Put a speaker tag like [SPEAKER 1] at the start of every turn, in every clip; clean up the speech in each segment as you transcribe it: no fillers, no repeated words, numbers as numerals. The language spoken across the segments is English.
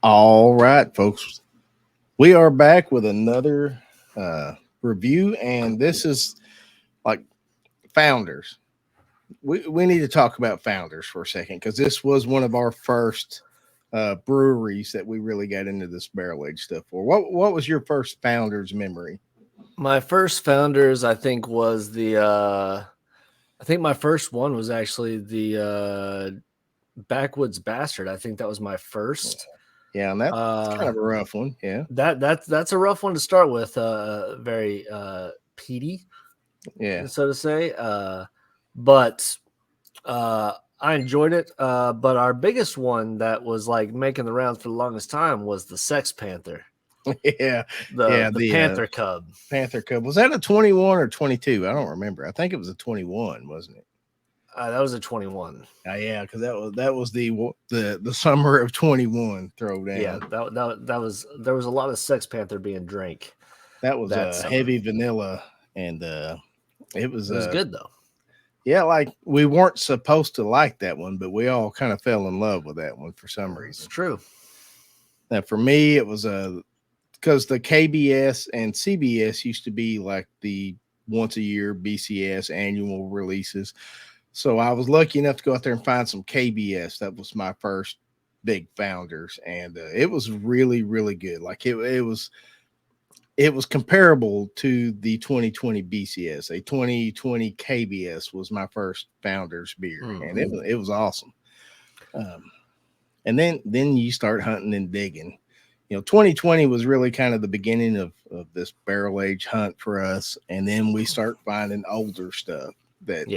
[SPEAKER 1] All right, folks. We are back with another review, and this is like Founders. We need to talk about Founders for a second because this was one of our first breweries that we really got into this barrel age stuff for. What was your first Founders memory?
[SPEAKER 2] My first Founders, I think, was I think my first one was actually the Backwoods Bastard. I think that was my first.
[SPEAKER 1] Yeah, and that's kind of a rough one. Yeah,
[SPEAKER 2] that's a rough one to start with. Very peaty,
[SPEAKER 1] yeah.
[SPEAKER 2] so to say. But I enjoyed it. But our biggest one that was like making the rounds for the longest time was the Sex Panther.
[SPEAKER 1] Yeah,
[SPEAKER 2] The Panther Cub.
[SPEAKER 1] Panther Cub. Was that a 21 or 22? I don't remember. I think it was a 21, wasn't it?
[SPEAKER 2] That was a 21.
[SPEAKER 1] Yeah, because that was the summer of 21 throwdown.
[SPEAKER 2] Yeah, that was there was a lot of Sex Panther being drank.
[SPEAKER 1] That was heavy vanilla, and it was
[SPEAKER 2] good though.
[SPEAKER 1] Yeah, like we weren't supposed to like that one, but we all kind of fell in love with that one for some reason.
[SPEAKER 2] It's true.
[SPEAKER 1] Now, for me, it was because the KBS and CBS used to be like the once a year BCS annual releases. So I was lucky enough to go out there and find some KBS. That was my first big Founders, and it was really, really good. Like it was comparable to the 2020 BCS. A 2020 KBS was my first Founders beer, and it was awesome. And then you start hunting and digging. 2020 was really kind of the beginning of this barrel age hunt for us, and then we start finding older stuff that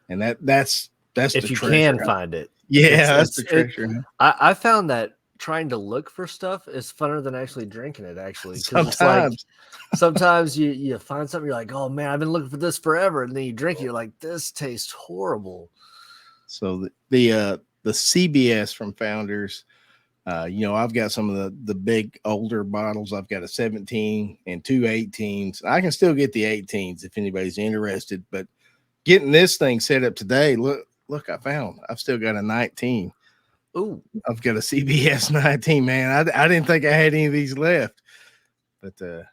[SPEAKER 1] and that's
[SPEAKER 2] if you can find it.
[SPEAKER 1] Yeah, that's the treasure.
[SPEAKER 2] I found that trying to look for stuff is funner than actually drinking it. Actually, sometimes you find something, you're like, oh man, I've been looking for this forever, and then you drink it, you're like, this tastes horrible.
[SPEAKER 1] So the CBS from Founders, I've got some of the big older bottles. I've got a 17 and two 18s. I can still get the 18s if anybody's interested, but getting this thing set up today, look, I've still got a 19.
[SPEAKER 2] Ooh,
[SPEAKER 1] I've got a CBS 19, man. I didn't think I had any of these left, but that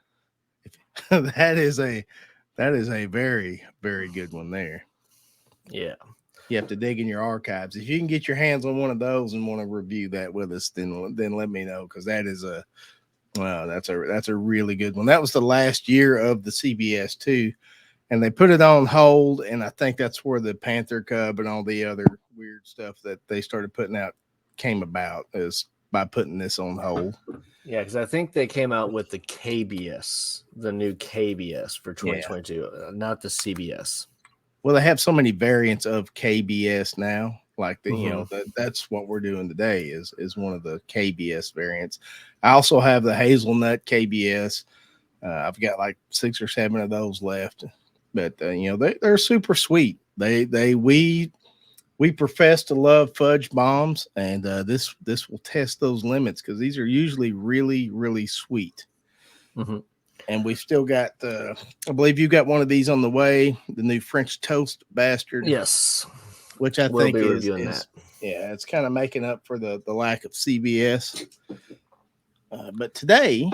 [SPEAKER 1] is a very, very good one there.
[SPEAKER 2] Yeah.
[SPEAKER 1] You have to dig in your archives. If you can get your hands on one of those and want to review that with us, then let me know, because that is that's a really good one. That was the last year of the CBS too, and they put it on hold, and I think that's where the Panther Cub and all the other weird stuff that they started putting out came about, is by putting this on hold.
[SPEAKER 2] Yeah, because I think they came out with the KBS, the new KBS for 2022, not the CBS.
[SPEAKER 1] Well, they have so many variants of KBS now. Like that's what we're doing today is one of the KBS variants. I also have the hazelnut KBS. I've got like 6 or 7 of those left, but they're super sweet. We profess to love fudge bombs, and this will test those limits, because these are usually really, really sweet.
[SPEAKER 2] Mm-hmm.
[SPEAKER 1] And we've still got, I believe you got one of these on the way, the new French Toast Bastard.
[SPEAKER 2] Yes.
[SPEAKER 1] Which I think
[SPEAKER 2] be reviewing that.
[SPEAKER 1] Yeah, it's kind of making up for the lack of CBS. But today,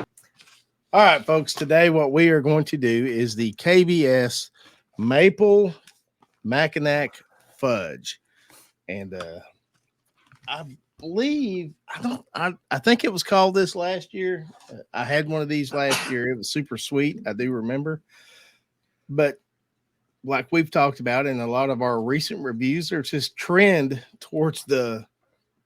[SPEAKER 1] all right, folks, today what we are going to do is the KBS Maple Mackinac Fudge. And I believe, I think it was called this last year. I had one of these last year. It was super sweet. I do remember. But like we've talked about in a lot of our recent reviews, there's this trend towards the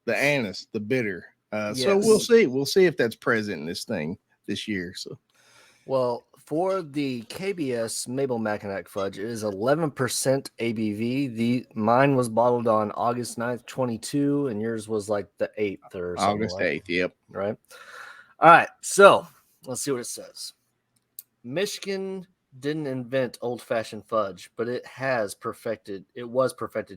[SPEAKER 1] anise, the bitter.
[SPEAKER 2] Yes.
[SPEAKER 1] So we'll see. We'll see if that's present in this thing this year. So,
[SPEAKER 2] well, for the KBS Maple Mackinac Fudge, it is 11% ABV. Mine was bottled on August 9th, 22, and yours was like the 8th or something.
[SPEAKER 1] August 8th, yep.
[SPEAKER 2] Right. All right, so let's see what it says. Michigan didn't invent old-fashioned fudge, but it was perfected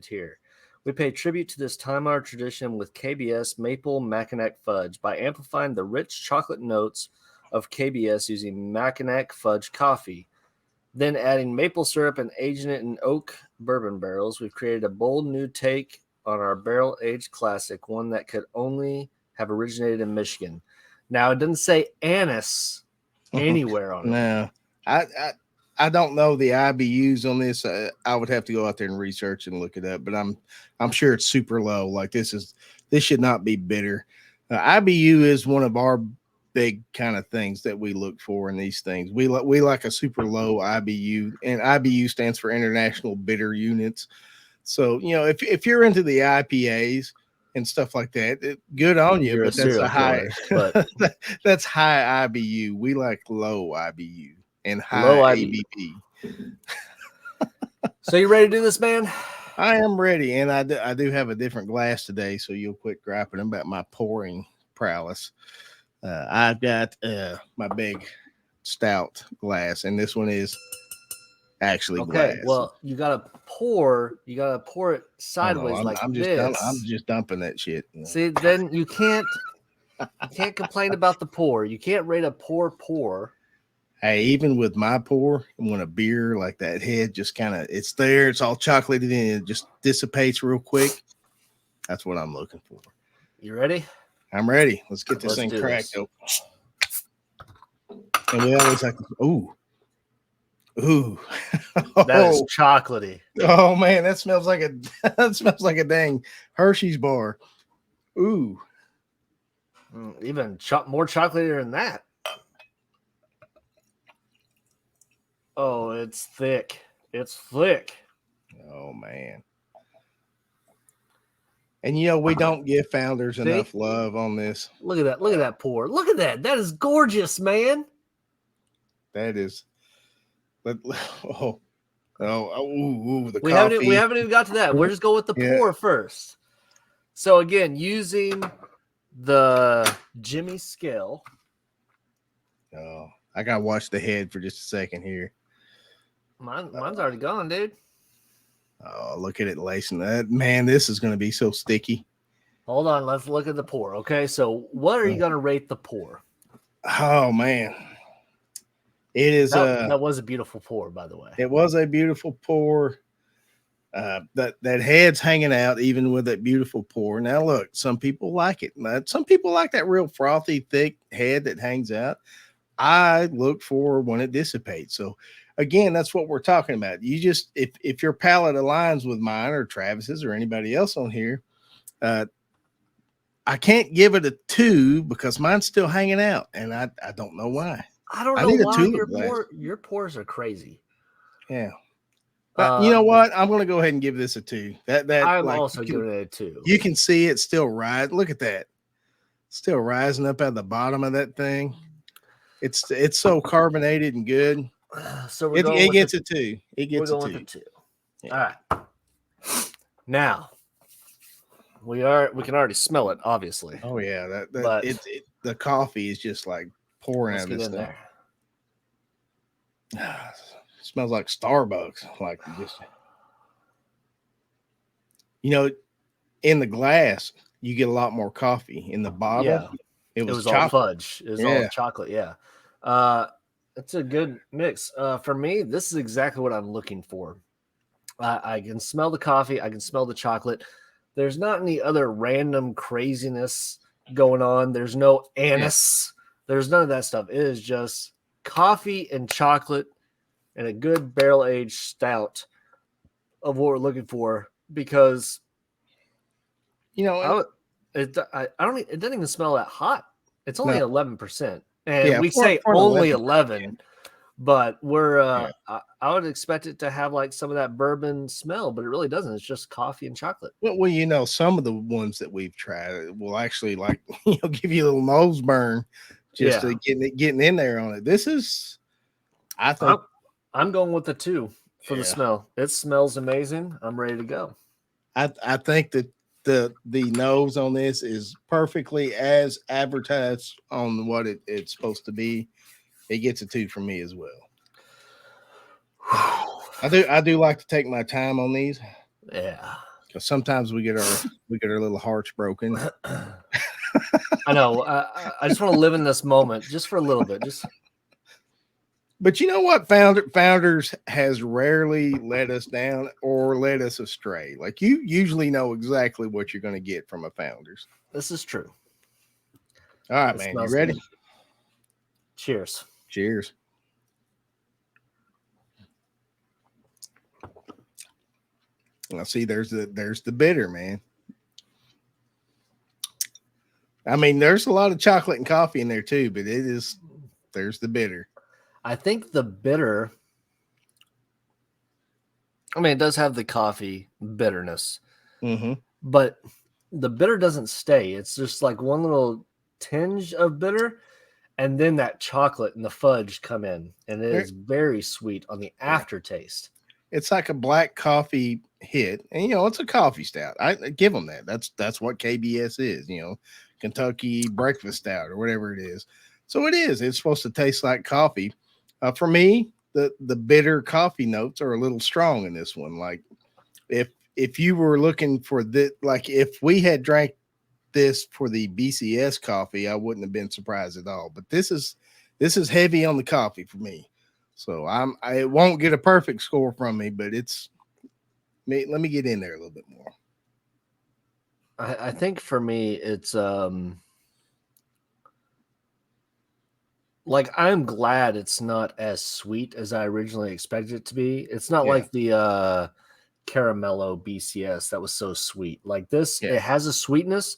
[SPEAKER 2] here. We pay tribute to this time-honored tradition with KBS Maple Mackinac Fudge by amplifying the rich chocolate notes of KBS using Mackinac Fudge coffee. Then adding maple syrup and aging it in oak bourbon barrels, we've created a bold new take on our barrel-aged classic, one that could only have originated in Michigan. Now, it doesn't say anise anywhere on it.
[SPEAKER 1] No, I don't know the IBUs on this. I would have to go out there and research and look it up, but I'm sure it's super low. Like this should not be bitter. IBU is one of our big kind of things that we look for in these things. We like a super low IBU, and IBU stands for International Bitter Units. So if you're into the IPAs and stuff like that, good on you.
[SPEAKER 2] You're
[SPEAKER 1] But
[SPEAKER 2] a
[SPEAKER 1] that's
[SPEAKER 2] serial
[SPEAKER 1] a high,
[SPEAKER 2] killer, but
[SPEAKER 1] that's high IBU. We like low IBU and high
[SPEAKER 2] low IBU.
[SPEAKER 1] ABV.
[SPEAKER 2] So you ready to do this, man?
[SPEAKER 1] I am ready, and I do have a different glass today, so you'll quit griping about my pouring prowess. I've got my big stout glass, and this one is actually glass.
[SPEAKER 2] Well, you gotta pour it sideways
[SPEAKER 1] I'm just dumping that shit.
[SPEAKER 2] See, then you can't complain about the pour. You can't rate a pour.
[SPEAKER 1] Hey, even with my pour, when a beer like that head just kind of it's there, it's all chocolatey, and it just dissipates real quick. That's what I'm looking for.
[SPEAKER 2] You ready?
[SPEAKER 1] I'm ready. Let's get this thing cracked open. And we always like ooh.
[SPEAKER 2] That is chocolatey.
[SPEAKER 1] Oh man, that smells like a dang Hershey's bar. Ooh.
[SPEAKER 2] Even more chocolatey than that. Oh, it's thick. It's thick.
[SPEAKER 1] Oh man. And we don't give founders enough love on this.
[SPEAKER 2] Look at that. Look at that pour. Look at that. That is gorgeous, man.
[SPEAKER 1] That is. The
[SPEAKER 2] we
[SPEAKER 1] coffee.
[SPEAKER 2] We haven't even got to that. We're just going with the pour first. So again, using the Jimmy scale.
[SPEAKER 1] Oh, I gotta watch the head for just a second here.
[SPEAKER 2] Mine's already gone, dude.
[SPEAKER 1] Oh, look at it lacing that. Man, this is going to be so sticky.
[SPEAKER 2] Hold on. Let's look at the pour. Okay. So what are you going to rate the pour?
[SPEAKER 1] Oh, man. It is.
[SPEAKER 2] That was a beautiful pour, by the way.
[SPEAKER 1] It was a beautiful pour. That head's hanging out even with that beautiful pour. Now, look, some people like it. Some people like that real frothy, thick head that hangs out. I look for when it dissipates. So, again, that's what we're talking about. You just if your palate aligns with mine or Travis's or anybody else on here, I can't give it a 2 because mine's still hanging out, and I don't know why.
[SPEAKER 2] I don't know why your pours are crazy.
[SPEAKER 1] Yeah. But you know what? I'm going to go ahead and give this a 2.
[SPEAKER 2] I'm also giving it a 2.
[SPEAKER 1] You can see it still rising. Look at that. Still rising up at the bottom of that thing. It's so carbonated and good.
[SPEAKER 2] So
[SPEAKER 1] it gets a 2. It gets a 2.
[SPEAKER 2] Yeah. All right. Now we can already smell it, obviously.
[SPEAKER 1] Oh yeah, the coffee is just like pouring out of this thing. Smells like Starbucks. Like just in the glass you get a lot more coffee. In the bottle,
[SPEAKER 2] yeah. It was all fudge. It was all chocolate. Yeah. It's a good mix. For me, this is exactly what I'm looking for. I can smell the coffee. I can smell the chocolate. There's not any other random craziness going on. There's no anise. There's none of that stuff. It is just coffee and chocolate and a good barrel-aged stout of what we're looking for because, it doesn't even smell that hot. It's only 11%. And we say only 11, but I would expect it to have like some of that bourbon smell, but it really doesn't. It's just coffee and chocolate.
[SPEAKER 1] Well, some of the ones that we've tried will actually give you a little nose burn just to getting in there on it. This is, I think,
[SPEAKER 2] I'm going with the 2 for the smell. It smells amazing. I'm ready to go.
[SPEAKER 1] I think that the nose on this is perfectly as advertised on what it's supposed to be. It gets a 2 from me as well. I do like to take my time on these.
[SPEAKER 2] Yeah.
[SPEAKER 1] Because sometimes we get our little hearts broken.
[SPEAKER 2] I know. I just want to live in this moment just for a little bit.
[SPEAKER 1] But you know what? Founders has rarely let us down or led us astray. Like you usually know exactly what you're going to get from a Founders.
[SPEAKER 2] This is true.
[SPEAKER 1] All right,
[SPEAKER 2] It
[SPEAKER 1] man. You
[SPEAKER 2] smells
[SPEAKER 1] ready?
[SPEAKER 2] good. Cheers.
[SPEAKER 1] Cheers. I see there's the bitter, man. I mean, there's a lot of chocolate and coffee in there too, but there's the bitter.
[SPEAKER 2] I think the bitter, I mean, it does have the coffee bitterness,
[SPEAKER 1] Mm-hmm.
[SPEAKER 2] but the bitter doesn't stay. It's just like one little tinge of bitter, and then that chocolate and the fudge come in, and it is very sweet on the aftertaste.
[SPEAKER 1] It's like a black coffee hit, and it's a coffee stout. I give them that. That's what KBS is, Kentucky breakfast stout or whatever it is. So it is. It's supposed to taste like coffee. For me, the bitter coffee notes are a little strong in this one. Like if you were looking for this, like if we had drank this for the BCS coffee, I wouldn't have been surprised at all. But this is heavy on the coffee for me. So I won't get a perfect score from me, but let me get in there a little bit more.
[SPEAKER 2] I think for me, it's like I'm glad it's not as sweet as I originally expected it to be. It's not like the Caramello BCS that was so sweet. Like this, it has a sweetness,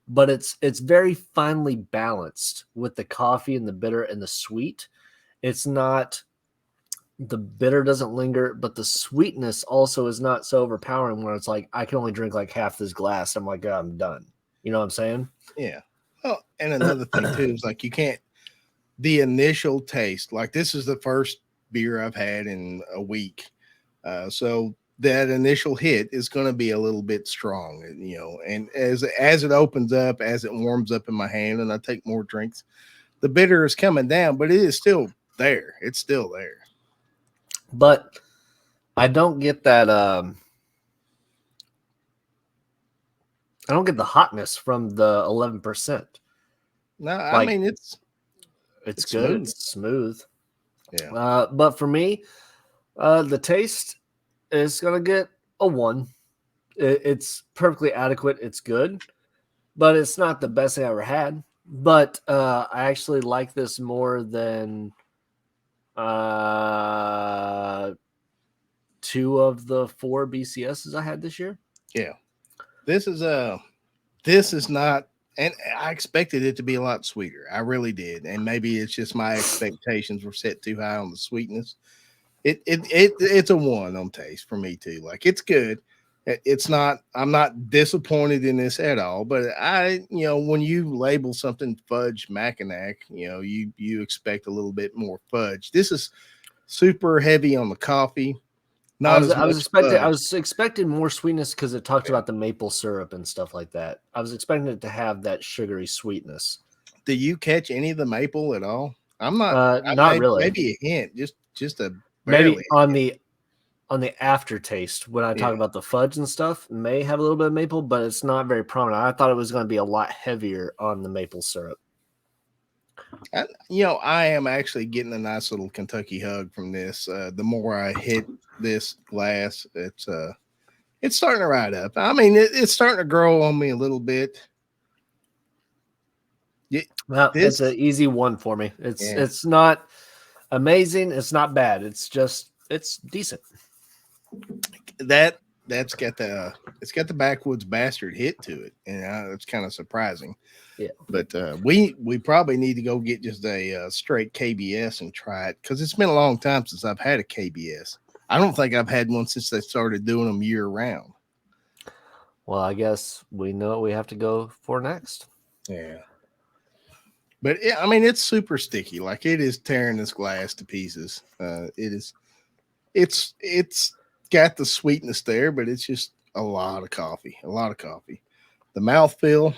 [SPEAKER 2] but it's very finely balanced with the coffee and the bitter and the sweet. It's not, the bitter doesn't linger, but the sweetness also is not so overpowering where it's like I can only drink like half this glass. I'm like, oh, I'm done. You know what I'm saying?
[SPEAKER 1] Yeah. Well, and another thing too is like you can't, the initial taste, like this is the first beer I've had in a week. So that initial hit is going to be a little bit strong, and as it opens up, as it warms up in my hand and I take more drinks, the bitter is coming down, but it is still there. It's still there.
[SPEAKER 2] But I don't get that. I don't get the hotness from the 11%.
[SPEAKER 1] No, I mean it's
[SPEAKER 2] good.
[SPEAKER 1] smooth.
[SPEAKER 2] It's smooth.
[SPEAKER 1] Yeah.
[SPEAKER 2] But for me, the taste is gonna get a 1. It's perfectly adequate. It's good, but it's not the best thing I ever had. But I actually like this more than 2 of the 4 BCSs I had this year.
[SPEAKER 1] Yeah. This is not, and I expected it to be a lot sweeter. I really did. And maybe it's just my expectations were set too high on the sweetness. It's a 1 on taste for me too. Like it's good. It's not, I'm not disappointed in this at all, but when you label something fudge Mackinac, you expect a little bit more fudge. This is super heavy on the coffee. I
[SPEAKER 2] was expecting more sweetness because it talked about the maple syrup and stuff like that. I was expecting it to have that sugary sweetness.
[SPEAKER 1] Do you catch any of the maple at all? I'm not.
[SPEAKER 2] Not really.
[SPEAKER 1] Maybe a hint, just a
[SPEAKER 2] barely. Maybe on the aftertaste when I talk about the fudge and stuff, may have a little bit of maple, but it's not very prominent. I thought it was going to be a lot heavier on the maple syrup.
[SPEAKER 1] I am actually getting a nice little Kentucky hug from this. The more I hit this glass, it's starting to ride up. I mean, it's starting to grow on me a little bit.
[SPEAKER 2] It's an easy 1 for me. It's not amazing. It's not bad. It's decent.
[SPEAKER 1] It's got the backwoods bastard hit to it, and it's kind of surprising.
[SPEAKER 2] Yeah,
[SPEAKER 1] but we probably need to go get just a straight KBS and try it, because it's been a long time since I've had a KBS. I don't think I've had one since they started doing them year round.
[SPEAKER 2] Well, I guess we know what we have to go for next.
[SPEAKER 1] Yeah. But I mean, it's super sticky. Like it is tearing this glass to pieces. It's got the sweetness there, but it's just a lot of coffee. The mouthfeel,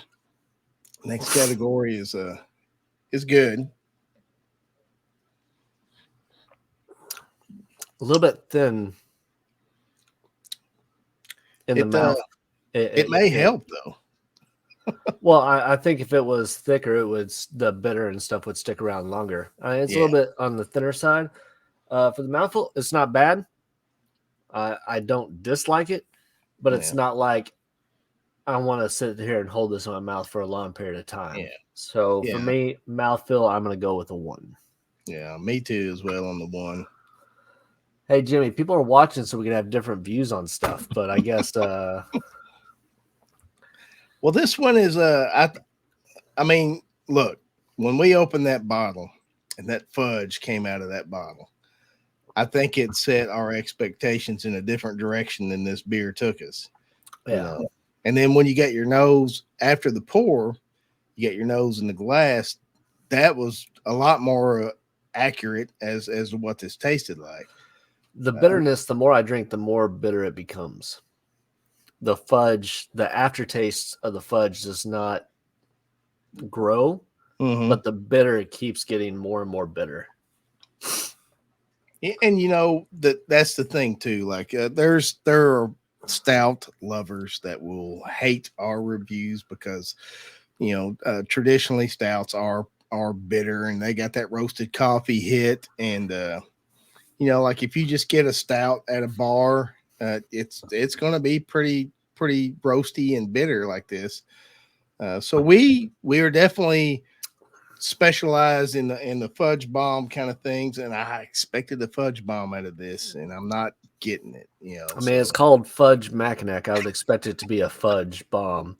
[SPEAKER 1] next category is good.
[SPEAKER 2] A little bit thin in the mouth.
[SPEAKER 1] It may help though.
[SPEAKER 2] Well, I think if it was thicker, the bitter and stuff would stick around longer. It's a little bit on the thinner side. For the mouthful, it's not bad. I don't dislike it, but it's not like I want to sit here and hold this in my mouth for a long period of time.
[SPEAKER 1] Yeah.
[SPEAKER 2] So for me, mouthfeel, I'm going to go with a 1.
[SPEAKER 1] Yeah, me too as well on the 1.
[SPEAKER 2] Hey, Jimmy, people are watching so we can have different views on stuff, but I guess
[SPEAKER 1] well, this one is I mean, look, when we opened that bottle and that fudge came out of that bottle, I think it set our expectations in a different direction than this beer took us.
[SPEAKER 2] Yeah.
[SPEAKER 1] You know? And then when you get your nose after the pour, you get your nose in the glass, that was a lot more accurate as what this tasted like.
[SPEAKER 2] The bitterness, the more I drink, the more bitter it becomes. The fudge, the aftertaste of the fudge does not grow, but the bitter keeps getting more and more bitter.
[SPEAKER 1] And you know that's the thing too. Like there are stout lovers that will hate our reviews because traditionally stouts are bitter and they got that roasted coffee hit. And like if you just get a stout at a bar, it's going to be pretty roasty and bitter like this. So we are definitely specialized in the fudge bomb kind of things, and I expected the fudge bomb out of this, and I'm not getting it.
[SPEAKER 2] I mean, it's called Fudge Mackinac. I would expect it to be a fudge bomb.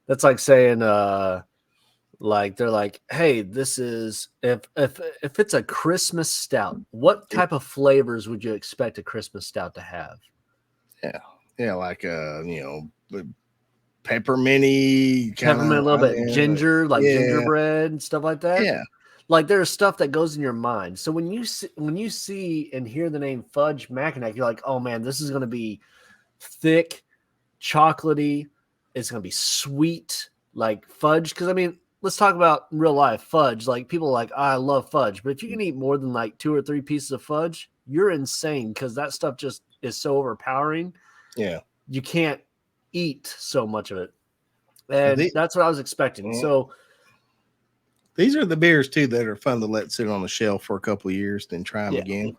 [SPEAKER 2] That's like saying, like they're like, hey, this is if it's a Christmas stout, what type of flavors would you expect a Christmas stout to have?
[SPEAKER 1] Yeah, like pepperminty,
[SPEAKER 2] peppermint, a little bit ginger, like gingerbread and stuff like that.
[SPEAKER 1] Yeah,
[SPEAKER 2] like there's stuff that goes in your mind. So when you see and hear the name Fudge Mackinac, you're like, oh man, this is going to be thick, chocolatey. It's going to be sweet, like fudge. Because I mean, let's talk about real life fudge. Like people are like, oh, I love fudge, but if you can eat more than like 2 or 3 pieces of fudge, you're insane because that stuff just is so overpowering.
[SPEAKER 1] Yeah,
[SPEAKER 2] you can't eat so much of it. And that's what I was expecting. So
[SPEAKER 1] these are the beers too that are fun to let sit on the shelf for a couple of years, then try them again.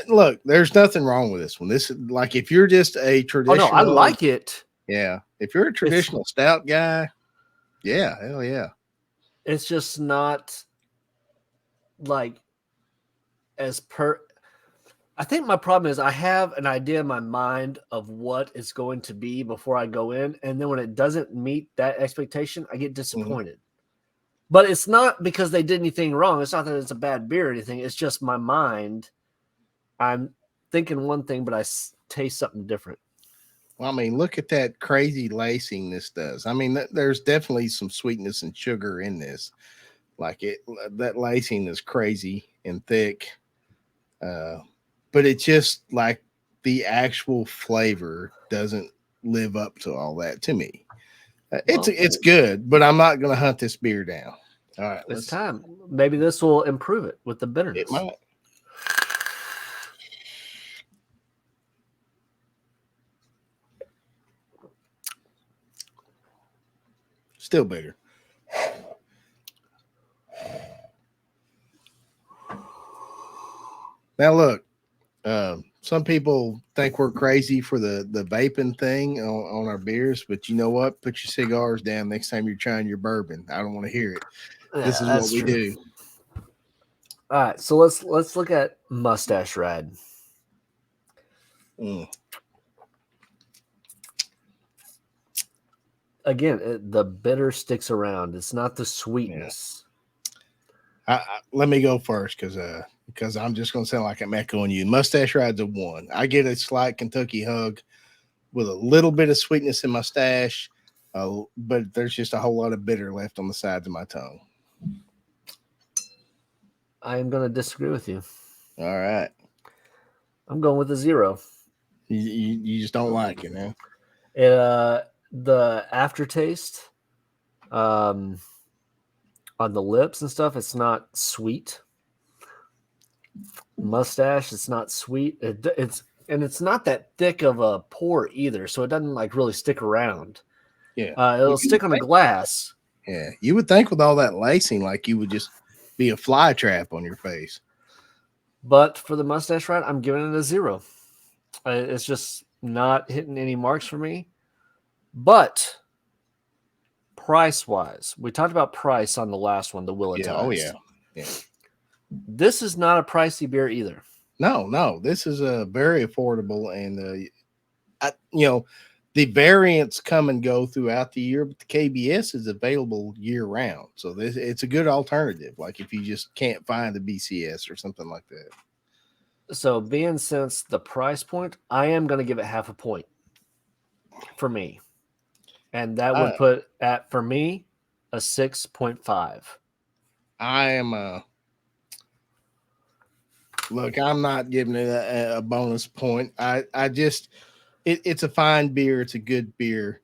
[SPEAKER 1] Look, there's nothing wrong with this one. This is like if you're just a traditional.
[SPEAKER 2] Oh no, I like it.
[SPEAKER 1] Yeah, if you're a traditional stout guy, yeah, hell yeah.
[SPEAKER 2] It's just not like as per. I think my problem is I have an idea in my mind of what it's going to be before I go in. And then when it doesn't meet that expectation, I get disappointed. Mm-hmm. But it's not because they did anything wrong. It's not that it's a bad beer or anything. It's just my mind. I'm thinking one thing, but I taste something different.
[SPEAKER 1] Well, I mean, look at that crazy lacing this does. I mean, there's definitely some sweetness and sugar in this. Like that lacing is crazy and thick. But it's just like the actual flavor doesn't live up to all that to me. It's good, but I'm not going to hunt this beer down. All right,
[SPEAKER 2] it's time. Maybe this will improve it with the bitterness.
[SPEAKER 1] It might. Still bitter. Now look. Some people think we're crazy for the vaping thing on our beers, but you know what? Put your cigars down next time you're trying your bourbon. I don't want to hear it. Yeah, this is what we do.
[SPEAKER 2] All right, so let's look at Mustache Ride. Again, the bitter sticks around. It's not the sweetness.
[SPEAKER 1] Yeah. Let me go first because I'm just going to sound like I'm echoing you. Mustache Ride's a 1. I get a slight Kentucky hug with a little bit of sweetness in my stash, but there's just a whole lot of bitter left on the sides of my tongue.
[SPEAKER 2] I am going to disagree with you.
[SPEAKER 1] All right.
[SPEAKER 2] I'm going with a 0.
[SPEAKER 1] You just don't like it, huh?
[SPEAKER 2] The aftertaste on the lips and stuff, it's not sweet. Mustache, it's not sweet. It's not that thick of a pour either, so it doesn't like really stick around.
[SPEAKER 1] Yeah,
[SPEAKER 2] it'll stick on the glass.
[SPEAKER 1] Yeah, you would think with all that lacing, like you would just be a fly trap on your face.
[SPEAKER 2] But for the Mustache Ride, I'm giving it a 0. It's just not hitting any marks for me. But price-wise, we talked about price on the last one, the Willetized.
[SPEAKER 1] Yeah, oh yeah.
[SPEAKER 2] This is not a pricey beer either.
[SPEAKER 1] No, this is a very affordable, and the variants come and go throughout the year, but the KBS is available year round, so it's a good alternative. Like if you just can't find the BCS or something like that.
[SPEAKER 2] So, being since the price point, I am going to give it half a point for me, and that would put at for me a 6.5.
[SPEAKER 1] I am look. I'm not giving it a bonus point. I just it's a fine beer. It's a good beer,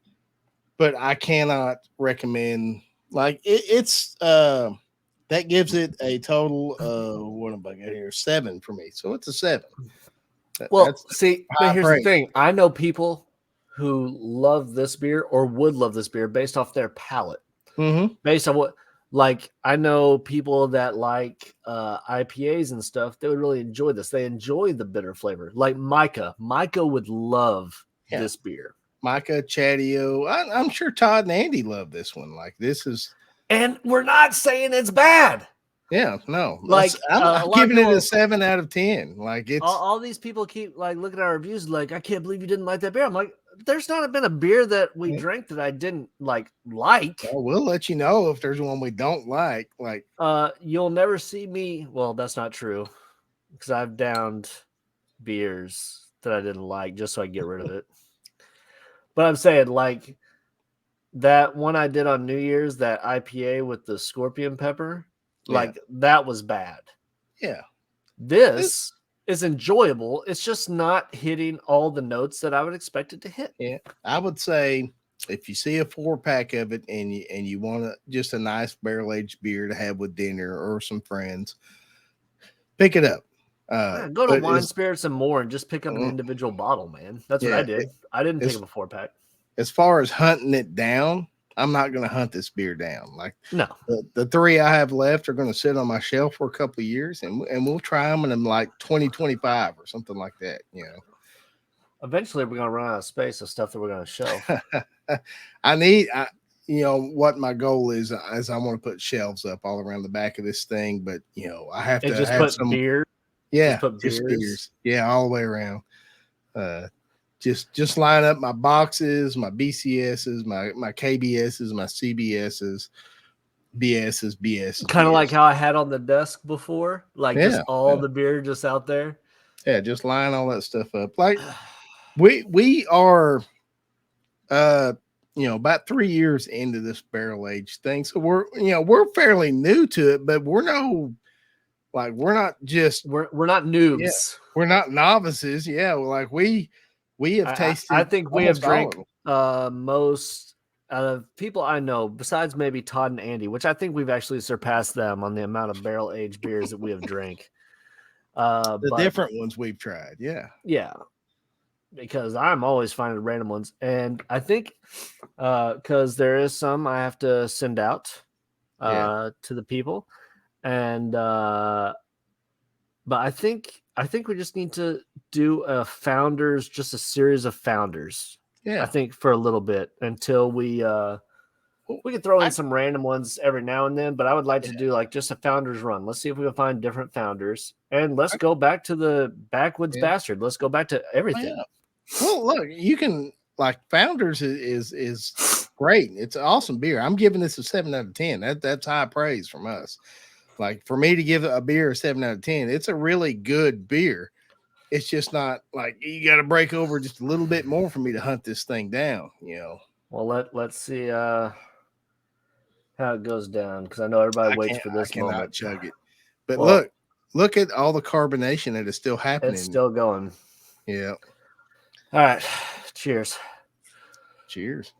[SPEAKER 1] but I cannot recommend like it's that gives it a total of what am I got here 7 for me. So it's a 7.
[SPEAKER 2] Well,
[SPEAKER 1] That's
[SPEAKER 2] see, but here's the thing. I know people who love this beer or would love this beer based off their palate.
[SPEAKER 1] Mm-hmm.
[SPEAKER 2] Based on what, like, I know people that like IPAs and stuff. They would really enjoy this. They enjoy the bitter flavor. Like Micah. Micah would love this beer.
[SPEAKER 1] Micah, Chatio. I'm sure Todd and Andy love this one. Like this is,
[SPEAKER 2] and we're not saying it's bad.
[SPEAKER 1] Yeah, no.
[SPEAKER 2] Like
[SPEAKER 1] I'm giving it a 7 out of 10. Like it's
[SPEAKER 2] all these people keep like looking at our reviews, like I can't believe you didn't like that beer. I'm like, there's not been a beer that we drank that I didn't like.
[SPEAKER 1] Well, we'll let you know if there's one we don't like. Like
[SPEAKER 2] you'll never see me. Well, that's not true because I've downed beers that I didn't like just so I get rid of it. But I'm saying like that one I did on New Year's, that IPA with the scorpion pepper, like that was bad.
[SPEAKER 1] Yeah.
[SPEAKER 2] This is enjoyable. It's just not hitting all the notes that I would expect it to hit.
[SPEAKER 1] Yeah. I would say if you see a 4-pack of it and you want just a nice barrel-aged beer to have with dinner or some friends, pick it up.
[SPEAKER 2] Go to Wine Spirits and More and just pick up an individual bottle, man. That's what I did. I didn't pick up a 4-pack.
[SPEAKER 1] As far as hunting it down, I'm not going to hunt this beer down. Like
[SPEAKER 2] no,
[SPEAKER 1] the 3 I have left are going to sit on my shelf for a couple of years, and we'll try them in like 2025 or something like that. You know,
[SPEAKER 2] eventually we're going to run out of space of stuff that we're going to show.
[SPEAKER 1] What my goal is I want to put shelves up all around the back of this thing, but I have to
[SPEAKER 2] just
[SPEAKER 1] have
[SPEAKER 2] put
[SPEAKER 1] some
[SPEAKER 2] beer.
[SPEAKER 1] Yeah, just beers. Yeah, all the way around. Just line up my boxes, my BCSs, my KBSs, my CBSs, BSs.
[SPEAKER 2] Kind of like how I had on the desk before, like just all the beer just out there.
[SPEAKER 1] Yeah, just line all that stuff up. Like we are, about 3 years into this barrel age thing, so we're fairly new to it, but we're not noobs. Yeah, we're not novices. Yeah, like we have tasted.
[SPEAKER 2] I think we have drank most out of people I know, besides maybe Todd and Andy, which I think we've actually surpassed them on the amount of barrel aged beers that we have drank.
[SPEAKER 1] The different ones we've tried.
[SPEAKER 2] Yeah, because I'm always finding random ones, and I think because there is some I have to send out to the people. And but I think we just need to do a series of founders. Yeah, I think for a little bit until we can throw in some random ones every now and then. But I would like to do like just a founders run. Let's see if we can find different founders, and let's go back to the backwoods bastard. Let's go back to everything.
[SPEAKER 1] Well, look, you can like founders is great. It's an awesome beer. I'm giving this a 7 out of 10. That's high praise from us. Like for me to give a beer a 7 out of 10, it's a really good beer. It's just not like you got to break over just a little bit more for me to hunt this thing down,
[SPEAKER 2] Well, let's see how it goes down because I know everybody waits for this moment. I cannot
[SPEAKER 1] chug it, but look at all the carbonation that is still happening.
[SPEAKER 2] It's still going.
[SPEAKER 1] Yeah.
[SPEAKER 2] All right. Cheers.
[SPEAKER 1] Cheers.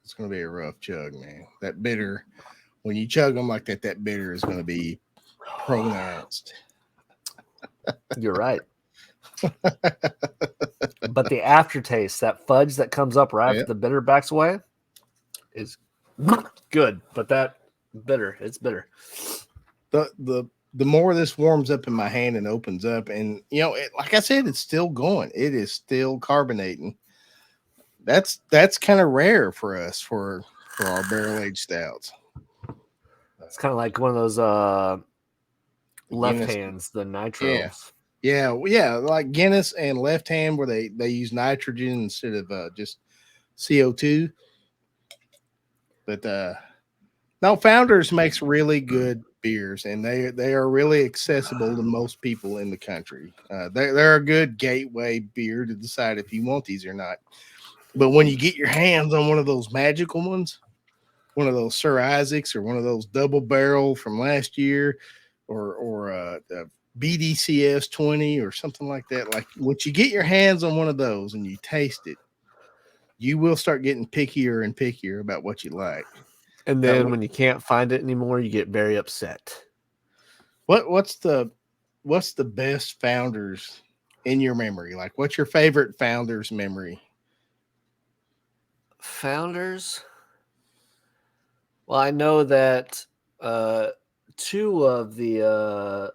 [SPEAKER 1] It's going to be a rough chug, man. That bitter, when you chug them like that bitter is going to be pronounced.
[SPEAKER 2] You're right. But the aftertaste, that fudge that comes up right after the bitter backs away is good. But that bitter, it's bitter.
[SPEAKER 1] The the more this warms up in my hand and opens up, and like I said, it's still going. It is still carbonating. That's kind of rare for us for our barrel aged stouts.
[SPEAKER 2] It's kind of like one of those left
[SPEAKER 1] Guinness,
[SPEAKER 2] hands, the
[SPEAKER 1] yeah,
[SPEAKER 2] nitros.
[SPEAKER 1] yeah, like Guinness and Left Hand, where they use nitrogen instead of just CO2. But no, Founders makes really good beers, and they are really accessible to most people in the country. They're a good gateway beer to decide if you want these or not. But when you get your hands on one of those magical ones, one of those Sir Isaacs or one of those double barrel from last year, or BDCS 20 or something like that, like once you get your hands on one of those and you taste it, you will start getting pickier and pickier about what you like.
[SPEAKER 2] And then when you can't find it anymore, you get very upset.
[SPEAKER 1] What's the best Founders in your memory? Like, what's your favorite Founders memory?
[SPEAKER 2] Founders? Well, I know that two of the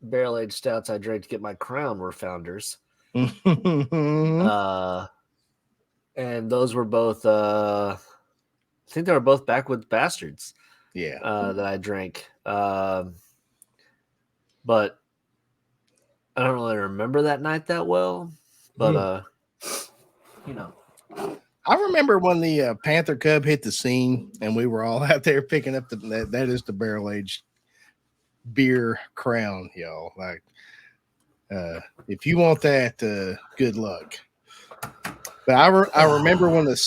[SPEAKER 2] barrel aged stouts I drank to get my crown were Founders. And those were both I think they were both Backwoods Bastards.
[SPEAKER 1] Yeah.
[SPEAKER 2] That I drank. But I don't really remember that night that well. But
[SPEAKER 1] I remember when the Panther Cub hit the scene, and we were all out there picking up that is the barrel aged beer crown, y'all. Like, if you want that, good luck. But I remember when the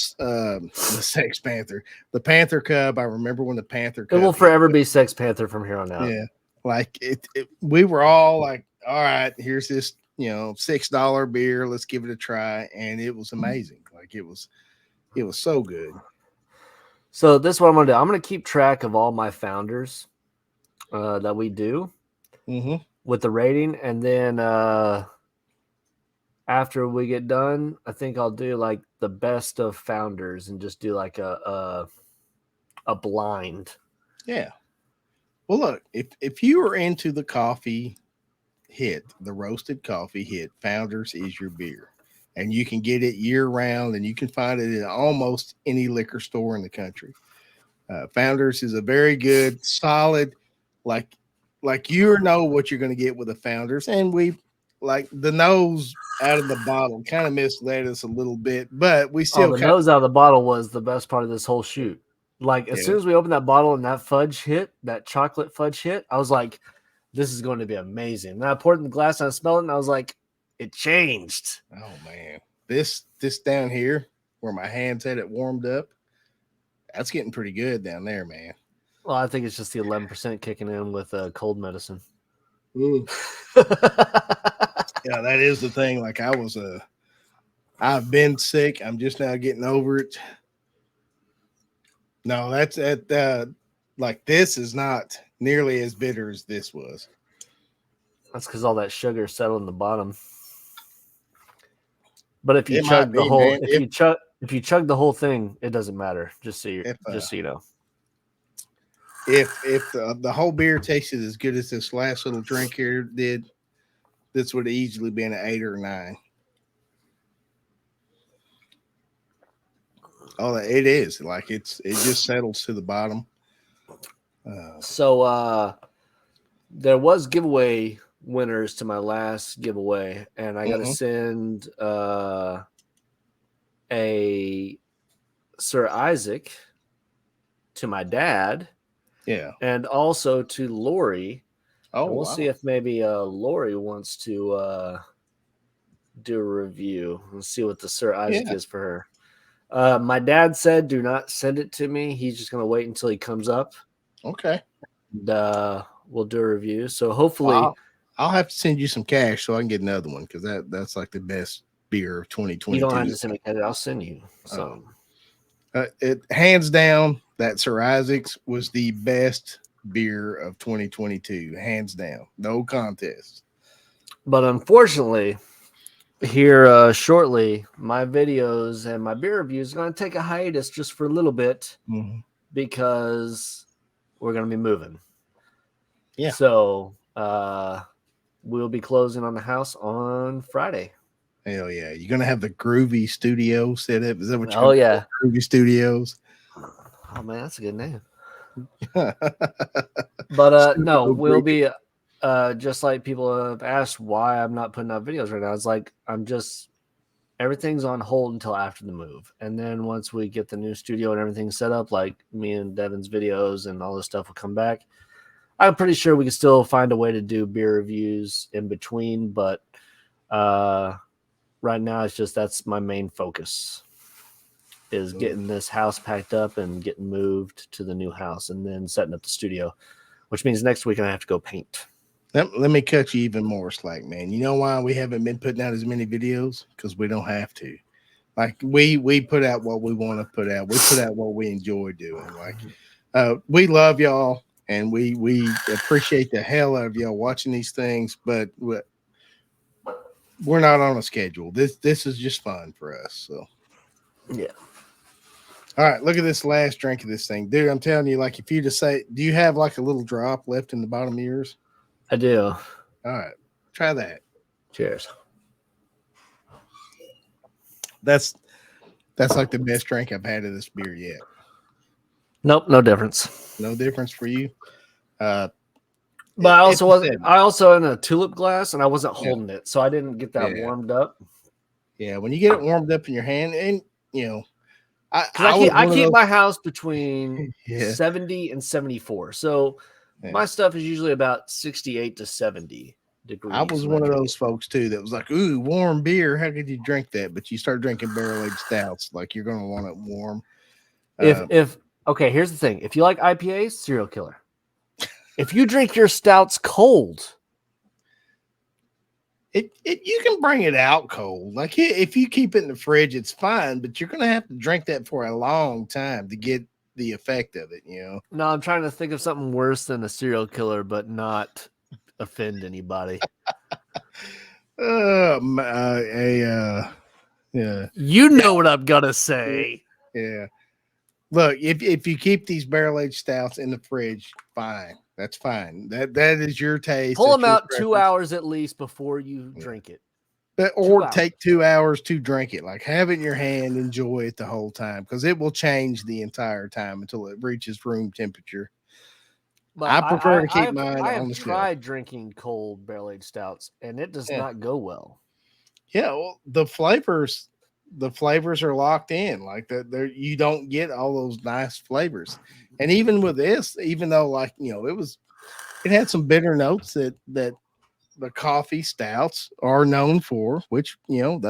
[SPEAKER 1] Sex Panther, the Panther Cub. I remember when the Panther Cub.
[SPEAKER 2] It will forever be Sex Panther from here on out.
[SPEAKER 1] Yeah, like we were all like, all right, here's this $6 beer. Let's give it a try, and it was amazing. Like it was so good.
[SPEAKER 2] So this is what I'm gonna do. I'm gonna keep track of all my Founders that we do with the rating, and then after we get done, I think I'll do like the best of Founders and just do like a blind.
[SPEAKER 1] Yeah. Well, look, if you are into the coffee hit, the roasted coffee hit, Founders is your beer. And you can get it year round, and you can find it in almost any liquor store in the country. Founders is a very good, solid, like you know what you're going to get with a Founders. And we like the nose out of the bottle kind of misled us a little bit, but we still
[SPEAKER 2] the nose out of the bottle was the best part of this whole shoot. Like as soon as we opened that bottle and that fudge hit, that chocolate fudge hit, I was like, this is going to be amazing. And I poured it in the glass and I smelled it and I was like, it changed.
[SPEAKER 1] Oh man. This down here where my hands had it warmed up, that's getting pretty good down there, man.
[SPEAKER 2] Well, I think it's just the 11% kicking in with cold medicine.
[SPEAKER 1] Yeah, that is the thing. Like I've been sick. I'm just now getting over it. No, that's like this is not nearly as bitter as this was.
[SPEAKER 2] That's because all that sugar settled in the bottom. But if you chug the whole, if you chug the whole thing, it doesn't matter. Just so you know.
[SPEAKER 1] If the whole beer tasted as good as this last little drink here did, this would have easily been an 8 or 9. Oh, it is like it just settles to the bottom.
[SPEAKER 2] So there was giveaway winners to my last giveaway, and I got to send a Sir Isaac to my dad.
[SPEAKER 1] Yeah.
[SPEAKER 2] And also to Lori.
[SPEAKER 1] Oh,
[SPEAKER 2] we'll see if maybe Lori wants to do a review. Let's see what the Sir Isaac is for her. My dad said, do not send it to me. He's just going to wait until he comes up.
[SPEAKER 1] Okay.
[SPEAKER 2] And we'll do a review. So hopefully...
[SPEAKER 1] I'll have to send you some cash so I can get another one because that's like the best beer of 2022.
[SPEAKER 2] You don't have to send me cash. I'll send you some.
[SPEAKER 1] It hands down that Sir Isaac's was the best beer of 2022, hands down, no contest.
[SPEAKER 2] But unfortunately, here shortly, my videos and my beer reviews are going to take a hiatus just for a little bit because we're going to be moving.
[SPEAKER 1] Yeah.
[SPEAKER 2] So we'll be closing on the house on Friday.
[SPEAKER 1] Hell yeah. You're going to have the Groovy Studio set up. Is that what you're
[SPEAKER 2] Oh
[SPEAKER 1] going to call
[SPEAKER 2] yeah.
[SPEAKER 1] it? Groovy Studios?
[SPEAKER 2] Oh man, that's a good name.
[SPEAKER 1] Studio
[SPEAKER 2] But no, we'll
[SPEAKER 1] Groovy.
[SPEAKER 2] be just like people have asked why I'm not putting out videos right now. It's like everything's on hold until after the move. And then once we get the new studio and everything set up, like me and Devin's videos and all this stuff will come back. I'm pretty sure we can still find a way to do beer reviews in between, but right now it's just that's my main focus is getting this house packed up and getting moved to the new house and then setting up the studio, which means next week I have to go paint.
[SPEAKER 1] Let me cut you even more slack, man. You know why we haven't been putting out as many videos? Because we don't have to. Like we put out what we want to put out. We put out what we enjoy doing. Like we love y'all and we appreciate the hell out of y'all watching these things, but we're not on a schedule. This is just fun for us. So
[SPEAKER 2] yeah.
[SPEAKER 1] All right, look at this last drink of this thing, dude. I'm telling you, like if you just say, do you have like a little drop left in the bottom of yours?
[SPEAKER 2] I do.
[SPEAKER 1] All right, try that.
[SPEAKER 2] Cheers.
[SPEAKER 1] That's like the best drink I've had of this beer yet.
[SPEAKER 2] Nope, no difference.
[SPEAKER 1] No difference for you.
[SPEAKER 2] But I also in a tulip glass and I wasn't holding it, so I didn't get that warmed up.
[SPEAKER 1] Yeah, when you get it warmed up in your hand, and you know,
[SPEAKER 2] I keep my house between 70 and 74. So my stuff is usually about 68 to 70 degrees.
[SPEAKER 1] I was one of those folks too that was like, ooh, warm beer. How could you drink that? But you start drinking barrel-aged stouts, like you're gonna want it warm.
[SPEAKER 2] Okay, here's the thing. If you like IPAs, serial killer. If you drink your stouts cold,
[SPEAKER 1] you can bring it out cold. Like if you keep it in the fridge, it's fine, but you're gonna have to drink that for a long time to get the effect of it, you know.
[SPEAKER 2] No, I'm trying to think of something worse than a serial killer, but not offend anybody.
[SPEAKER 1] Yeah.
[SPEAKER 2] You know what I'm gonna say.
[SPEAKER 1] Yeah. Look, if you keep these barrel-aged stouts in the fridge, fine. That's fine. That is your taste.
[SPEAKER 2] Pull them out 2 hours at least before you drink it.
[SPEAKER 1] Or take 2 hours to drink it. Like have it in your hand, enjoy it the whole time because it will change the entire time until it reaches room temperature. But I prefer to keep mine on the shelf. I have
[SPEAKER 2] tried drinking cold barrel-aged stouts, and it does not go well.
[SPEAKER 1] Yeah, well, the flavors are locked in. Like that, you don't get all those nice flavors. And even with this, even though like you know it had some bitter notes that the coffee stouts are known for, which you know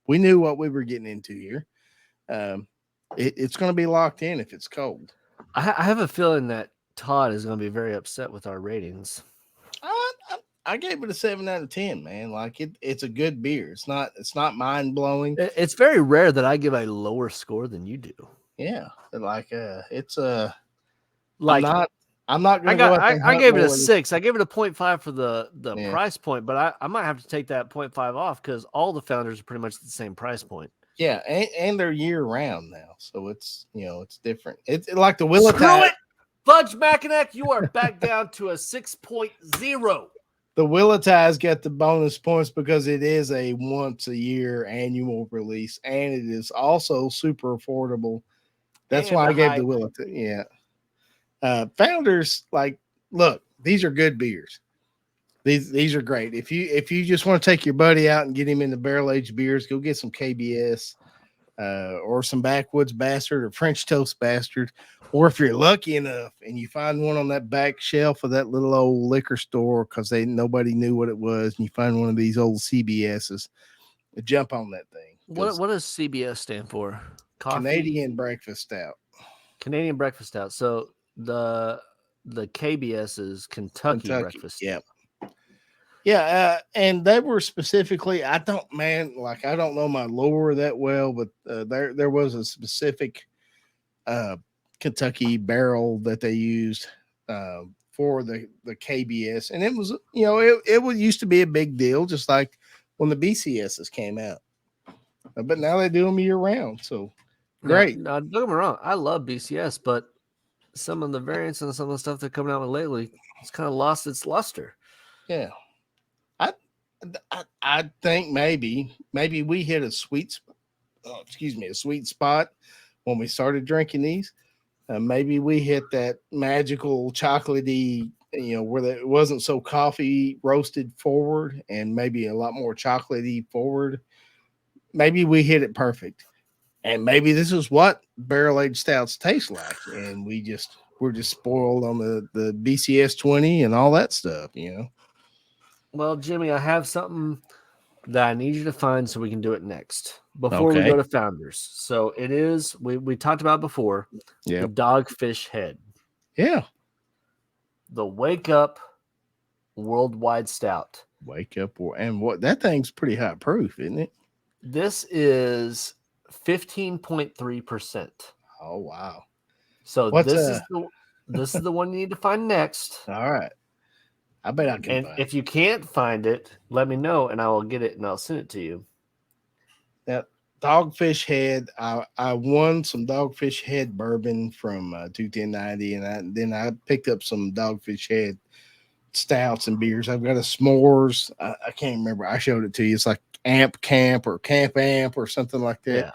[SPEAKER 1] we knew what we were getting into here. It's going to be locked in if it's cold.
[SPEAKER 2] I have a feeling that Todd is going to be very upset with our ratings.
[SPEAKER 1] I gave it a 7 out of 10, man. Like it's a good beer. It's not mind blowing.
[SPEAKER 2] It's very rare that I give a lower score than you do.
[SPEAKER 1] Yeah, like it's like I'm not going to go.
[SPEAKER 2] I gave it a 6. I gave it a 0.5 for the price point, but I might have to take that 0.5 off because all the founders are pretty much the same price point.
[SPEAKER 1] Yeah, and they're year round now, so it's it's different. It's like the Willowtide.
[SPEAKER 2] Screw it, Fudge Mackinac, you are back down to a 6.0.
[SPEAKER 1] The Willowtide's got the bonus points because it is a once a year annual release, and it is also super affordable. That's why I gave the Willowtide. Yeah. Founders, like, look, these are good beers. These are great. If you just want to take your buddy out and get him into barrel-aged beers, go get some KBS or some Backwoods Bastard or French Toast Bastard. Or if you're lucky enough and you find one on that back shelf of that little old liquor store because nobody knew what it was, and you find one of these old CBSs, jump on that thing.
[SPEAKER 2] What does CBS stand for?
[SPEAKER 1] Coffee? Canadian Breakfast Stout.
[SPEAKER 2] Canadian Breakfast Stout. So the KBS is Kentucky Breakfast Stout.
[SPEAKER 1] Yeah, and they were specifically. I don't know my lore that well, but there was a specific Kentucky barrel that they used for the KBS, and it was it used to be a big deal, just like when the BCSs came out. But now they do them year round, so great.
[SPEAKER 2] No, don't get me wrong, I love BCS, but some of the variants and some of the stuff they're coming out with lately, it's kind of lost its luster.
[SPEAKER 1] Yeah. I think maybe we hit a sweet spot when we started drinking these. Maybe we hit that magical chocolatey, where it wasn't so coffee roasted forward and maybe a lot more chocolatey forward. Maybe we hit it perfect. And maybe this is what barrel aged stouts taste like. And we're just spoiled on the BCS 20 and all that stuff,
[SPEAKER 2] Well, Jimmy, I have something that I need you to find so we can do it next before we
[SPEAKER 1] Okay.
[SPEAKER 2] go to Founders. So it is, we talked about before, the Dogfish Head.
[SPEAKER 1] Yeah.
[SPEAKER 2] The Wake Up Worldwide Stout.
[SPEAKER 1] Wake Up. And what that thing's pretty high proof, isn't it?
[SPEAKER 2] This is 15.3%.
[SPEAKER 1] Oh, wow.
[SPEAKER 2] So this is the one you need to find next.
[SPEAKER 1] All right. I bet I can
[SPEAKER 2] and
[SPEAKER 1] find
[SPEAKER 2] if you can't find it, let me know and I will get it and I'll send it to you.
[SPEAKER 1] Now, Dogfish Head. I won some Dogfish Head bourbon from 21090, and then I picked up some Dogfish Head stouts and beers. I've got a s'mores. I can't remember. I showed it to you. It's like Amp Camp or Camp Amp or something like that.
[SPEAKER 2] Yeah.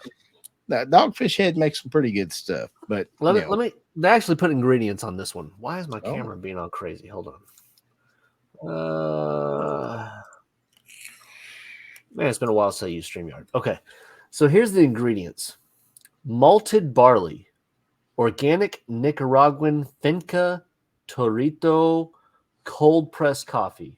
[SPEAKER 1] Now, Dogfish Head makes some pretty good stuff. But
[SPEAKER 2] let me. They actually put ingredients on this one. Why is my camera being all crazy? Hold on. Man, it's been a while since I used StreamYard. Okay, so here's the ingredients: malted barley, organic Nicaraguan Finca Torito cold pressed coffee,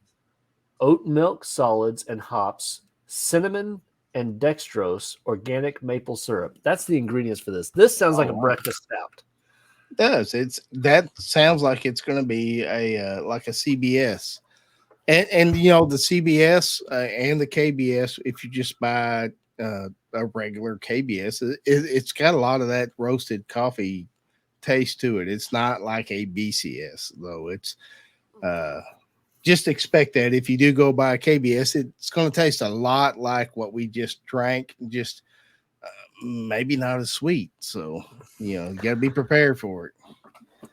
[SPEAKER 2] oat milk solids and hops, cinnamon, and dextrose organic maple syrup. That's the ingredients for this. This sounds like a breakfast stout.
[SPEAKER 1] It does. That sounds like it's going to be a like a CBS. And the CBS and the KBS, if you just buy a regular KBS, it's got a lot of that roasted coffee taste to it. It's not like a BCS though. It's just expect that if you do go buy a KBS, it's going to taste a lot like what we just drank. Just maybe not as sweet. So you got to be prepared for it.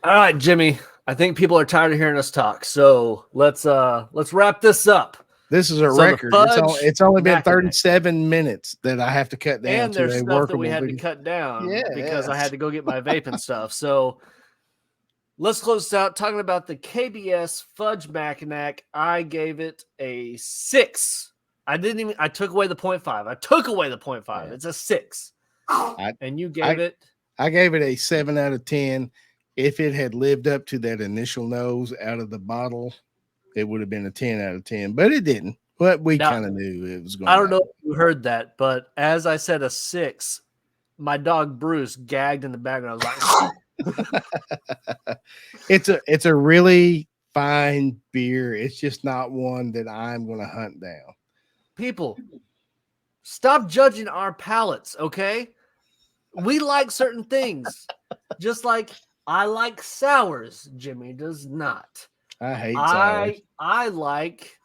[SPEAKER 2] All right, Jimmy. I think people are tired of hearing us talk, so let's wrap this up.
[SPEAKER 1] This is a record. It's only been 37 minutes that I have to cut down.
[SPEAKER 2] And there's stuff that we had to cut down because I had to go get my vape and stuff. So let's close this out talking about the KBS Fudge Mackinac. I gave it a 6. I took away the 0.5. Yeah. It's a 6. And you gave it?
[SPEAKER 1] I gave it a 7 out of 10. If it had lived up to that initial nose out of the bottle, it would have been a 10 out of 10, but it didn't. But we kind of knew it was going to.
[SPEAKER 2] I don't know if you heard that, but as I said, a 6, my dog Bruce gagged in the background. I was
[SPEAKER 1] like, it's a really fine beer. It's just not one that I'm going to hunt down.
[SPEAKER 2] People, stop judging our palates, okay? We like certain things, just like I like sours. Jimmy does not.
[SPEAKER 1] I hate sours.
[SPEAKER 2] I like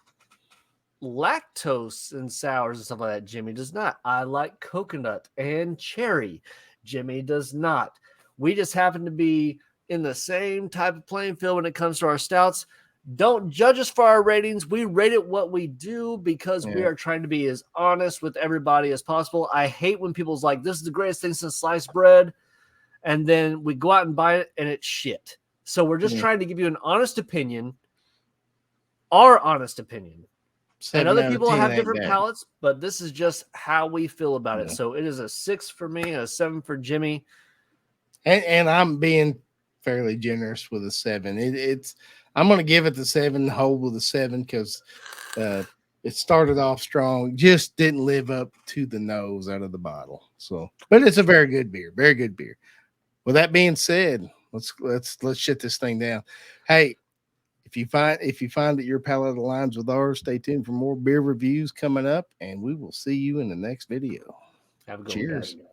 [SPEAKER 2] lactose and sours and stuff like that. Jimmy does not. I like coconut and cherry. Jimmy does not. We just happen to be in the same type of playing field when it comes to our stouts. Don't judge us for our ratings. We rate it what we do because we are trying to be as honest with everybody as possible. I hate when people's like, this is the greatest thing since sliced bread. And then we go out and buy it and it's shit. So we're just trying to give you an honest opinion, our honest opinion. And other people have different palates, but this is just how we feel about it. So it is a 6 for me, a 7 for Jimmy.
[SPEAKER 1] And I'm being fairly generous with a 7. I'm going to give it the 7, hold with a 7 because it started off strong, just didn't live up to the nose out of the bottle. So, but it's a very good beer, very good beer. With that being said, let's shut this thing down. Hey, if you find that your palate aligns with ours, stay tuned for more beer reviews coming up, and we will see you in the next video.
[SPEAKER 2] Have a good one,
[SPEAKER 1] Cheers.
[SPEAKER 2] guys.